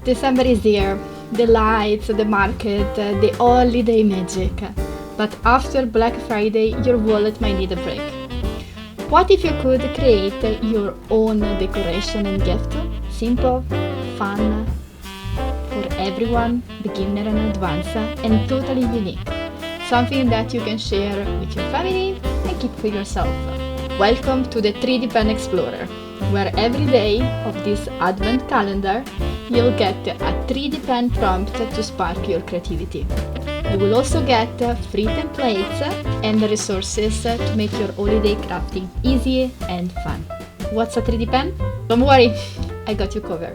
December is here, the lights, the market, the holiday magic. But after Black Friday, your wallet might need a break. What if you could create your own decoration and gift? Simple, fun, for everyone, beginner and advanced, and totally unique. Something that you can share with your family and keep for yourself. Welcome to the 3D Pen Explorer, where every day of this advent calendar you'll get a 3D pen prompt to spark your creativity. You will also get free templates and resources to make your holiday crafting easy and fun. What's a 3D pen? Don't worry, I got you covered.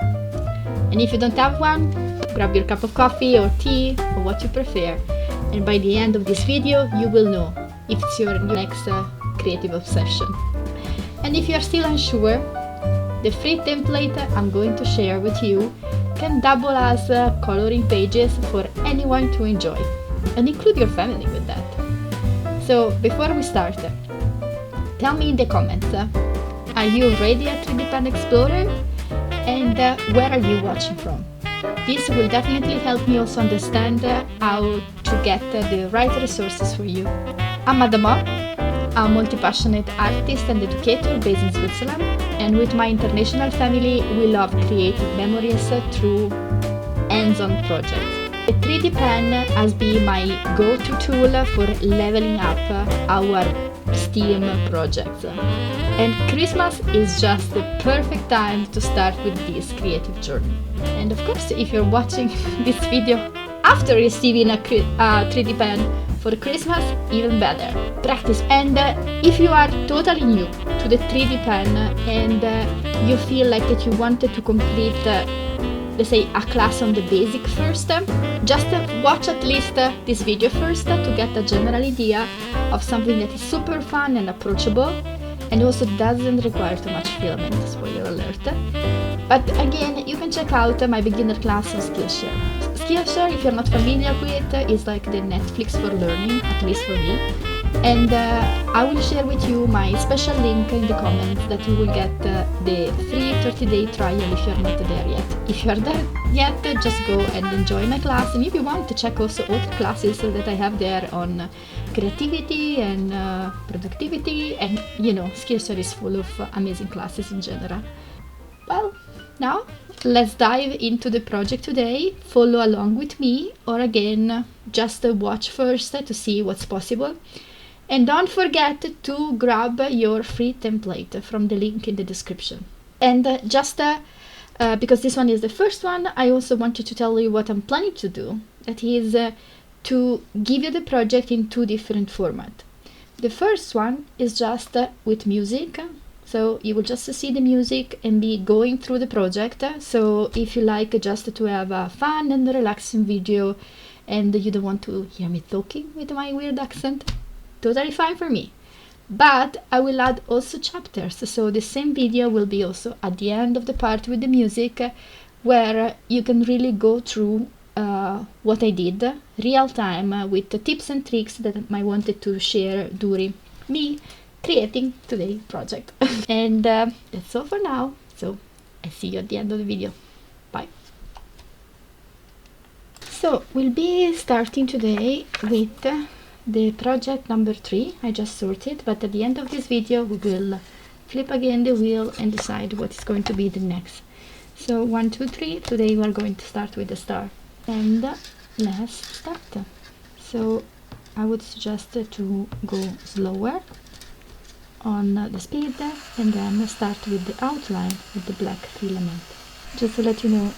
And if you don't have one, grab your cup of coffee or tea or what you prefer, and by the end of this video you will know if it's your next creative obsession. And if you are still unsure, the free template I'm going to share with you can double as coloring pages for anyone to enjoy, and include your family with that. So before we start, tell me in the comments, are you already a 3D Pen Explorer? And where are you watching from? This will definitely help me also understand how to get the right resources for you. I'm Adama, a multi-passionate artist and educator based in Switzerland, and with my international family we love creating memories through hands-on projects. The 3D pen has been my go-to tool for leveling up our STEAM projects. And Christmas is just the perfect time to start with this creative journey. And of course, if you're watching this video after receiving a 3D pen for Christmas, even better. Practice. And if you are totally new to the 3D pen and you feel like that you wanted to complete let's say a class on the basic first, just watch at least this video first to get a general idea of something that is super fun and approachable, and also doesn't require too much filament, spoiler alert. But again, you can check out my beginner class on Skillshare. Skillshare, if you're not familiar with it, is like the Netflix for learning, at least for me. And I will share with you my special link in the comments that you will get the free 30-day trial if you're not there yet. If you're there yet, just go and enjoy my class. And if you want to check also other classes that I have there on creativity and productivity, and you know, Skillshare is full of amazing classes in general. Well, now let's dive into the project today. Follow along with me, or again, just watch first to see what's possible. And don't forget to grab your free template from the link in the description. And because this one is the first one, I also wanted to tell you what I'm planning to do. That is to give you the project in two different formats. The first one is just with music. So you will just see the music and be going through the project. So if you like just to have a fun and relaxing video and you don't want to hear me talking with my weird accent, totally fine for me. But I will add also chapters, so the same video will be also at the end of the part with the music, where you can really go through what I did real time with the tips and tricks that I wanted to share during me creating today's project. And that's all for now, so I see you at the end of the video. Bye. So we'll be starting today with the project number 3. I just sorted, but at the end of this video we will flip again the wheel and decide what is going to be the next. So 1, 2, 3. Today we are going to start with the star, and let's start. So I would suggest to go slower on the speed, and then start with the outline with the black filament. Just to let you know,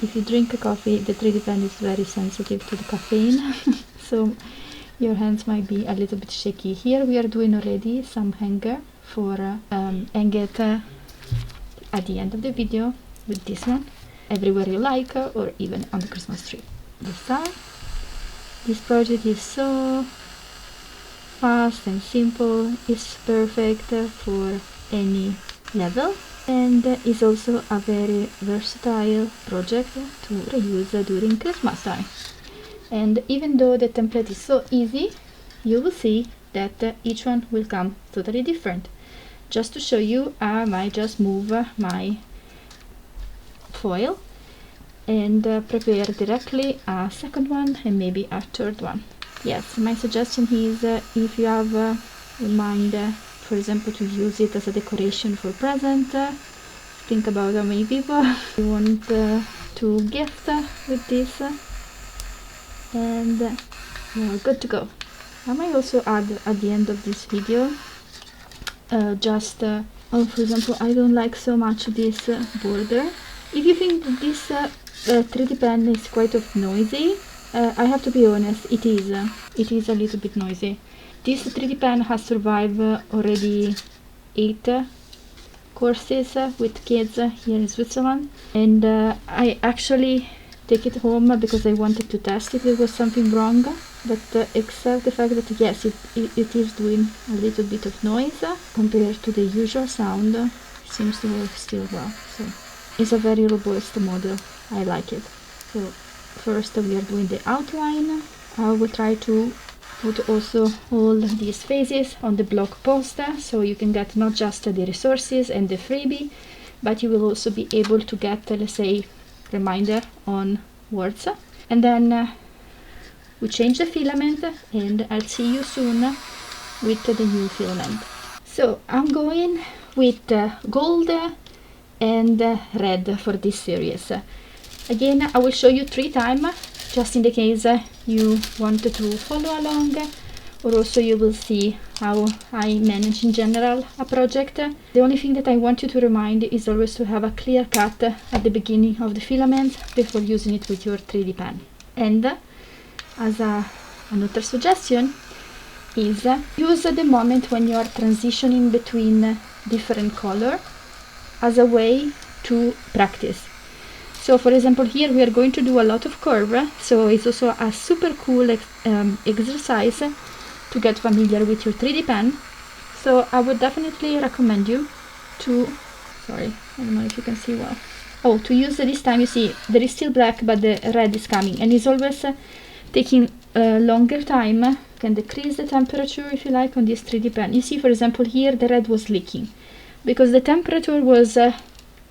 if you drink coffee, the 3D pen is very sensitive to the caffeine, so your hands might be a little bit shaky. Here we are doing already some hanger for hang it at the end of the video with this one, everywhere you like, or even on the Christmas tree. This project is so fast and simple, it's perfect for any level, and is also a very versatile project to reuse during Christmas time. And even though the template is so easy, you will see that each one will come totally different. Just to show you, I might just move my foil and prepare directly a second one and maybe a third one. Yes, my suggestion is if you have in mind, for example, to use it as a decoration for present, think about how many people you want to gift with this, and you're good to go. I might also add at the end of this video oh, for example, I don't like so much this border. If you think that this 3D pen is quite noisy, I have to be honest, it is a little bit noisy. This 3D pen has survived already 8 courses with kids here in Switzerland, and I actually take it home because I wanted to test if there was something wrong, but except the fact that yes, it is doing a little bit of noise compared to the usual sound, it seems to work still well. So it's a very robust model, I like it. So first we are doing the outline. I will try to put also all these phases on the blog post, so you can get not just the resources and the freebie, but you will also be able to get, let's say, reminder on words. And then we change the filament, and I'll see you soon with the new filament. So I'm going with gold and red for this series. Again, I will show you 3 times, just in the case you want to follow along, or also you will see how I manage in general a project. The only thing that I want you to remind is always to have a clear cut at the beginning of the filament before using it with your 3D pen. And as another suggestion is use the moment when you are transitioning between different color as a way to practice. So for example, here we are going to do a lot of curve, so it's also a super cool exercise to get familiar with your 3D pen. So I would definitely recommend you to, sorry, I don't know if you can see well. Oh, to use this time, you see, there is still black, but the red is coming, and it's always taking a longer time. You can decrease the temperature if you like on this 3D pen. You see, for example, here the red was leaking because the temperature was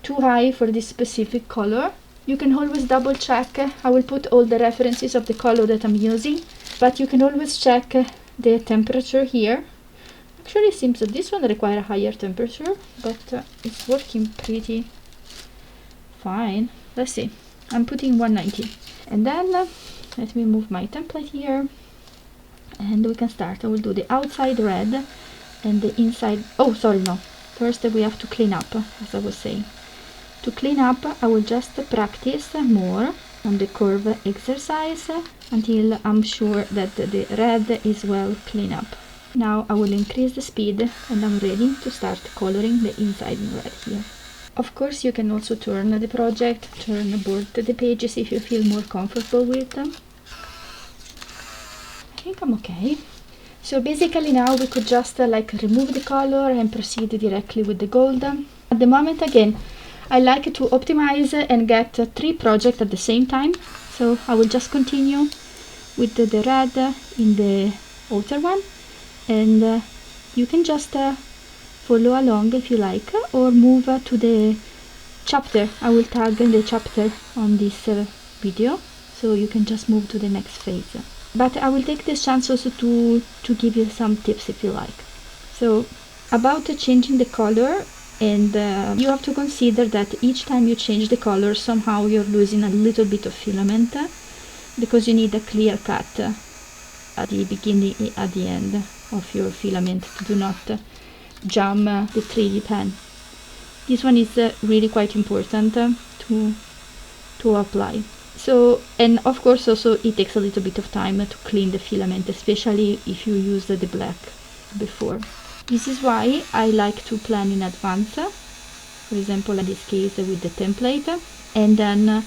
too high for this specific color. You can always double check. I will put all the references of the color that I'm using, but you can always check the temperature here. Actually, it seems that this one requires a higher temperature, but it's working pretty fine. Let's see. I'm putting 190. And then let me move my template here, and we can start. I will do the outside red and the inside. Oh, sorry, no. First we have to clean up, as I was saying. To clean up, I will just practice more on the curve exercise until I'm sure that the red is well cleaned up. Now I will increase the speed, and I'm ready to start coloring the inside in red here. Of course, you can also turn the project, board the pages if you feel more comfortable with them. I think I'm okay. So basically now we could just like remove the color and proceed directly with the gold. At the moment, again, I like to optimize and get 3 projects at the same time. So I will just continue with the red in the outer one, and you can just follow along if you like, or move to the chapter. I will tag the chapter on this video, so you can just move to the next phase. But I will take this chance also to give you some tips if you like. So about changing the color, and you have to consider that each time you change the color, somehow you're losing a little bit of filament, because you need a clear cut at the beginning and at the end of your filament to do not jam the 3D pen. This one is really quite important to apply. So, and of course also it takes a little bit of time to clean the filament, especially if you use the black before. This is why I like to plan in advance, for example in this case with the template, and then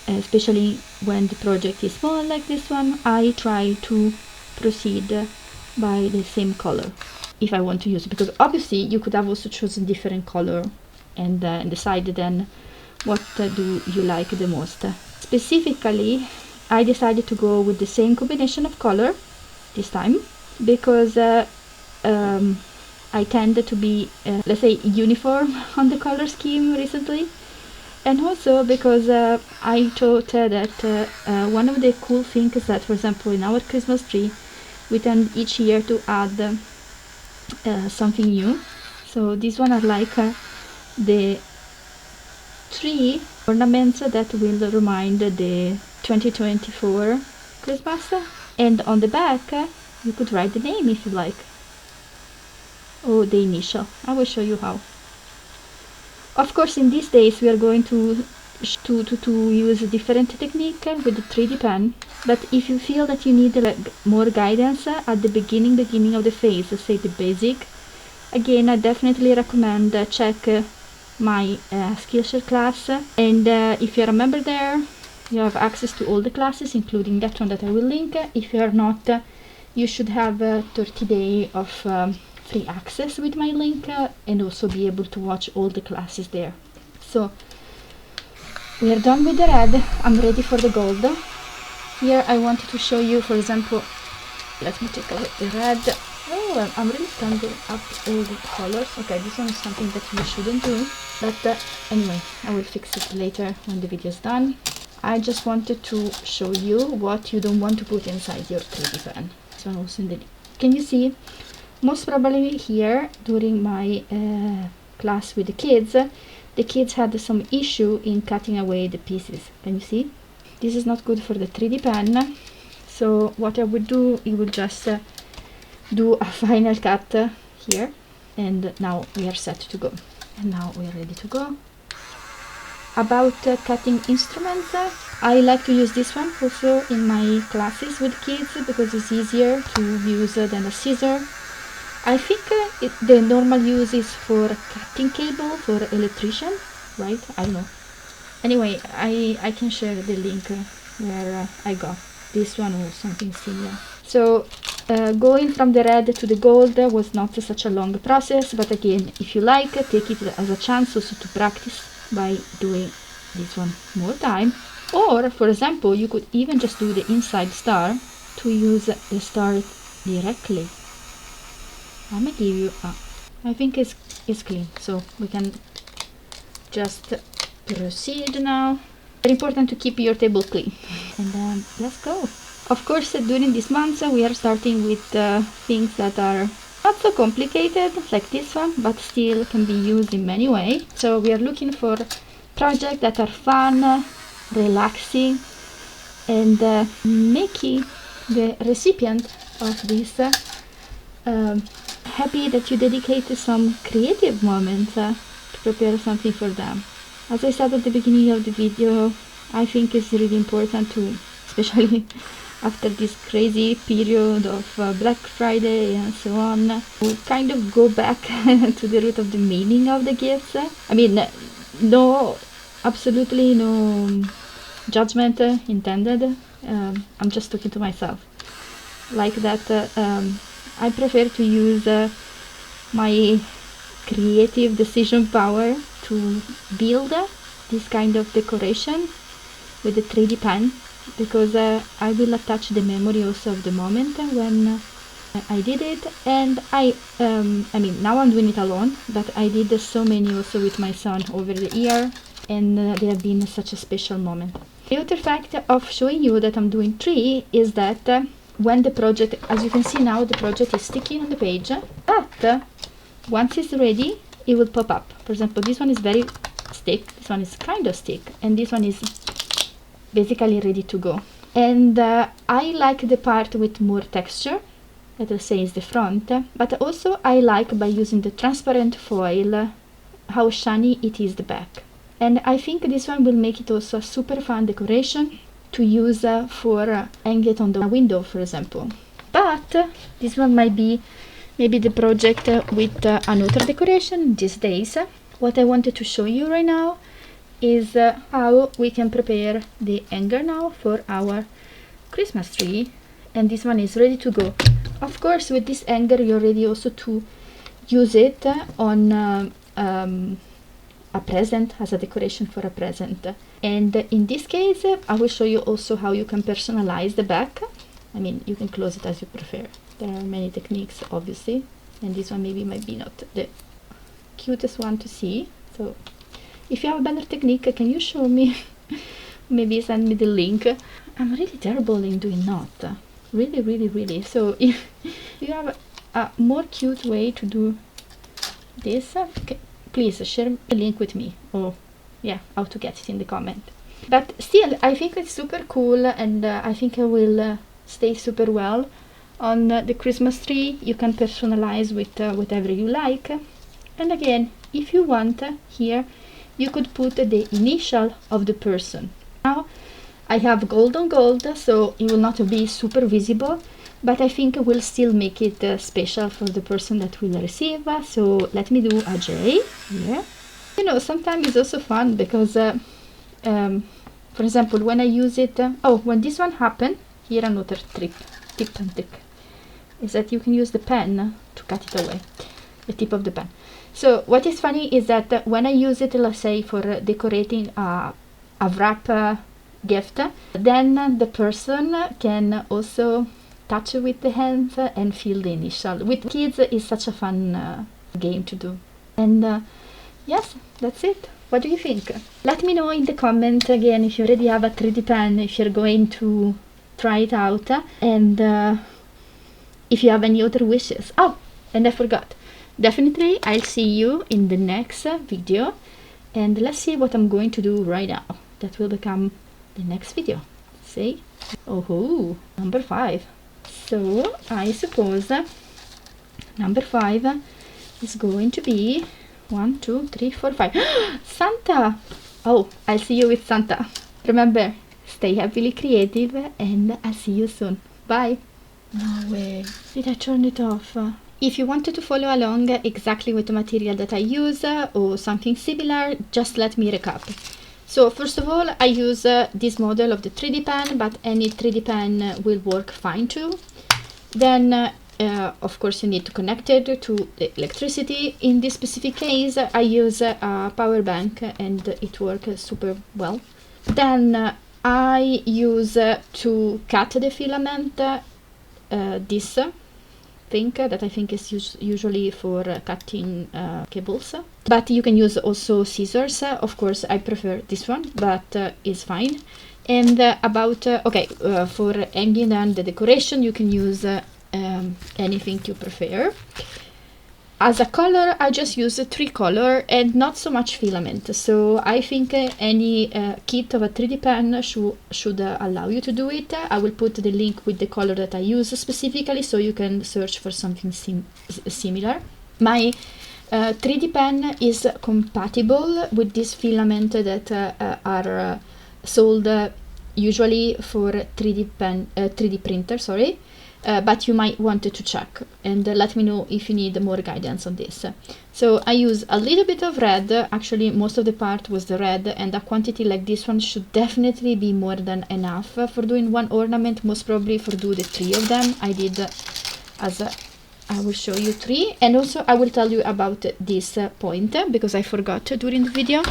especially when the project is small like this one, I try to proceed by the same color if I want to use it, because obviously you could have also chosen different color and decide then what do you like the most. Specifically, I decided to go with the same combination of color this time because I tend to be, let's say, uniform on the color scheme recently, And also because I thought that one of the cool things is that, for example, in our Christmas tree, we tend each year to add something new. So these one are like the 3 ornaments that will remind the 2024 Christmas. And on the back, you could write the name if you like, or the initial. I will show you how. Of course, in these days we are going to use a different technique with the 3D pen. But if you feel that you need more guidance at the beginning of the phase, say the basic, again, I definitely recommend check my Skillshare class. And if you're a member there, you have access to all the classes, including that one that I will link. If you are not, you should have 30 days of free access with my link, and also be able to watch all the classes there. So we are done with the red. I'm ready for the gold. Here I wanted to show you, for example, let me take a look at the red. Oh, I'm really standing up all the colors. Okay, this one is something that you shouldn't do, but anyway, I will fix it later when the video is done. I just wanted to show you what you don't want to put inside your 3D pen. This one also in the... Can you see? Most probably here, during my class with the kids had some issue in cutting away the pieces. Can you see? This is not good for the 3D pen. So what I would do, I will just do a final cut here, and now we are set to go. And now we are ready to go. About cutting instruments, I like to use this one also in my classes with kids because it's easier to use than a scissor. I think the normal use is for cutting cable for electrician, right? I don't know. Anyway, I can share the link where I got this one or something similar. So going from the red to the gold was not such a long process, but again, if you like, take it as a chance also to practice by doing this one more time. Or, for example, you could even just do the inside star to use the star directly. I'm gonna give you I think it's clean, so we can just proceed now. Very important to keep your table clean. And then let's go. Of course, during this month we are starting with things that are not so complicated like this one, but still can be used in many ways. So we are looking for projects that are fun, relaxing, and making the recipient of this happy that you dedicated some creative moments to prepare something for them. As I said at the beginning of the video, I think it's really important to, especially after this crazy period of Black Friday and so on, to kind of go back to the root of the meaning of the gifts. I mean, no, absolutely no judgment intended. I'm just talking to myself. Like that, I prefer to use my creative decision power to build this kind of decoration with the 3D pen, because I will attach the memory also of the moment when I did it. And I mean, now I'm doing it alone, but I did so many also with my son over the year, and they have been such a special moment. The other fact of showing you that I'm doing 3 is that when the project, as you can see now, the project is sticking on the page, but once it's ready, it will pop up. For example, this one is very stick, this one is kind of stick, and this one is basically ready to go. And I like the part with more texture, that I'll say is the front, but also I like, by using the transparent foil, how shiny it is the back. And I think this one will make it also a super fun decoration to use for hanging it on the window, for example. But this one might be maybe the project with another decoration these days. What I wanted to show you right now is how we can prepare the hanger now for our Christmas tree, and this one is ready to go. Of course, with this hanger you're ready also to use it on a present, as a decoration for a present. And in this case I will show you also how you can personalize the back. I mean, you can close it as you prefer. There are many techniques, obviously, and this one maybe might be not the cutest one to see, so If you have a better technique, can you show me? Maybe send me the link. I'm really terrible in doing knot. Really, really, really. So if you have a more cute way to do this, okay, please share the link with me, or yeah, how to get it in the comment. But still, I think it's super cool, and I think it will stay super well on the Christmas tree. You can personalize with whatever you like. And again, if you want, here you could put the initial of the person. Now I have gold on gold, so it will not be super visible, but I think it will still make it special for the person that will receive. So let me do a J here. You know, sometimes it's also fun because for example, when I use it, when this one happened, here another tip and trick is that you can use the pen to cut it away, the tip of the pen. So what is funny is that when I use it, let's say for decorating a wrap gift, then the person can also touch it with the hands and feel the initial. With kids, it's such a fun game to do. And yes, that's it. What do you think? Let me know in the comment again if you already have a 3D pen, if you're going to try it out, and if you have any other wishes. Oh, and I forgot. Definitely I'll see you in the next video, and let's see what I'm going to do right now. That will become the next video. See? Oh, number 5. So I suppose number 5 is going to be 1, 2, 3, 4, 5. Santa! Oh, I'll see you with Santa. Remember, stay happily creative, and I'll see you soon. Bye! No way. Did I turn it off? If you wanted to follow along exactly with the material that I use or something similar, just let me recap. So first of all, I use this model of the 3D pen, but any 3D pen will work fine too. Then of course you need to connect it to the electricity. In this specific case, I use a power bank and it works super well. Then I use to cut the filament this thing that I think is usually for cutting cables, but you can use also scissors. Of course I prefer this one, but it's fine. And for hanging on the decoration, you can use anything you prefer. As a color, I just use 3 color and not so much filament. So I think any kit of a 3D pen should allow you to do it. I will put the link with the color that I use specifically, so you can search for something similar. My 3D pen is compatible with this filament that are sold usually for 3D printer, sorry. But you might want to check and let me know if you need more guidance on this. So I use a little bit of red. Actually most of the part was the red, and a quantity like this one should definitely be more than enough for doing one ornament, most probably for do the 3 of them. I did I will show you 3, and also I will tell you about this point because I forgot during the video.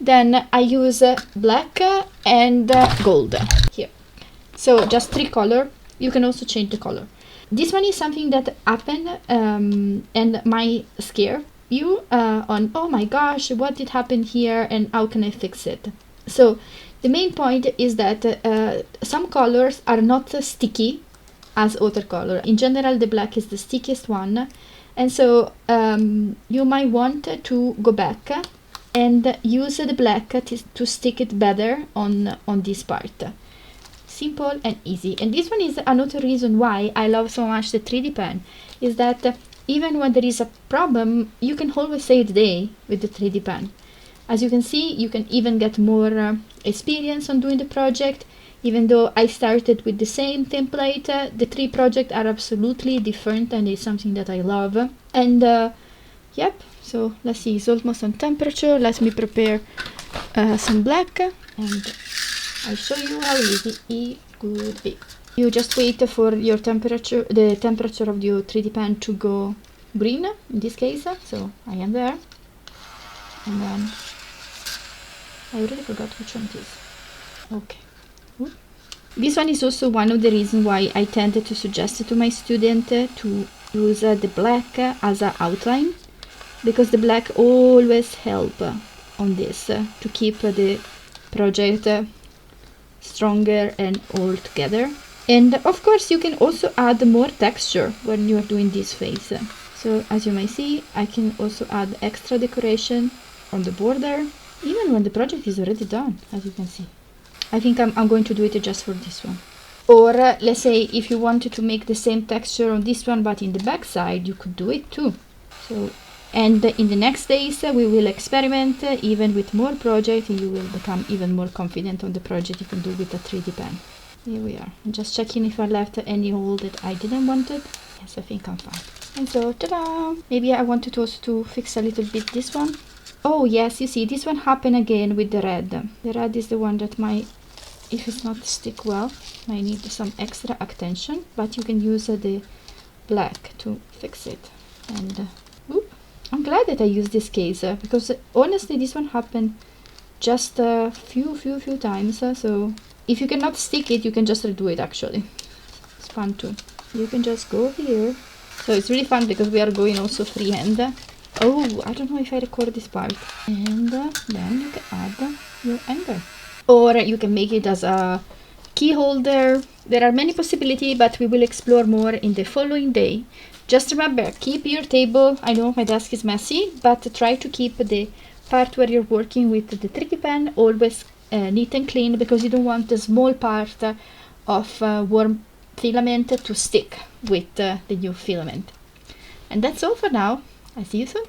Then I use black and gold here. So just 3 color. You can also change the color. This one is something that happened and might scare you on, oh my gosh, what did happen here and how can I fix it? So the main point is that some colors are not sticky as other color. In general, the black is the stickiest one, and so you might want to go back and use the black to stick it better on this part. Simple and easy. And this one is another reason why I love so much the 3D pen, is that even when there is a problem, you can always save the day with the 3D pen. As you can see, you can even get more experience on doing the project. Even though I started with the same template, the 3 projects are absolutely different, and it's something that I love. And yep, so let's see, it's almost on temperature. Let me prepare some black and I'll show you how easy it could be. You just wait for your temperature, the temperature of your 3D pen to go green, in this case. So I am there. And then I already forgot which one it is. Okay. This one is also one of the reasons why I tended to suggest to my student to use the black as an outline, because the black always help on this to keep the project stronger and all together. And of course you can also add more texture when you are doing this phase. So as you may see, I can also add extra decoration on the border, even when the project is already done, as you can see. I think I'm going to do it just for this one. Or let's say if you wanted to make the same texture on this one but in the back side, you could do it too. So, and in the next days we will experiment even with more projects, and you will become even more confident on the project you can do with a 3D pen. Here we are. I'm just checking if I left any hole that I didn't want it. Yes, I think I'm fine. And so, ta-da! Maybe I wanted also to fix a little bit this one. Oh yes, you see, this one happened again with the red. The red is the one that might, if it's not stick well, might need some extra attention, but you can use the black to fix it. And I'm glad that I used this case because honestly this one happened just a few times. So if you cannot stick it, you can just redo it actually. It's fun too. You can just go here. So it's really fun because we are going also freehand. Oh, I don't know if I record this part. And then you can add your hanger. Or you can make it as a key holder. There are many possibilities, but we will explore more in the following day. Just remember, keep your table, I know my desk is messy, but try to keep the part where you're working with the 3D pen always neat and clean, because you don't want the small part of warm filament to stick with the new filament. And that's all for now. I'll see you soon.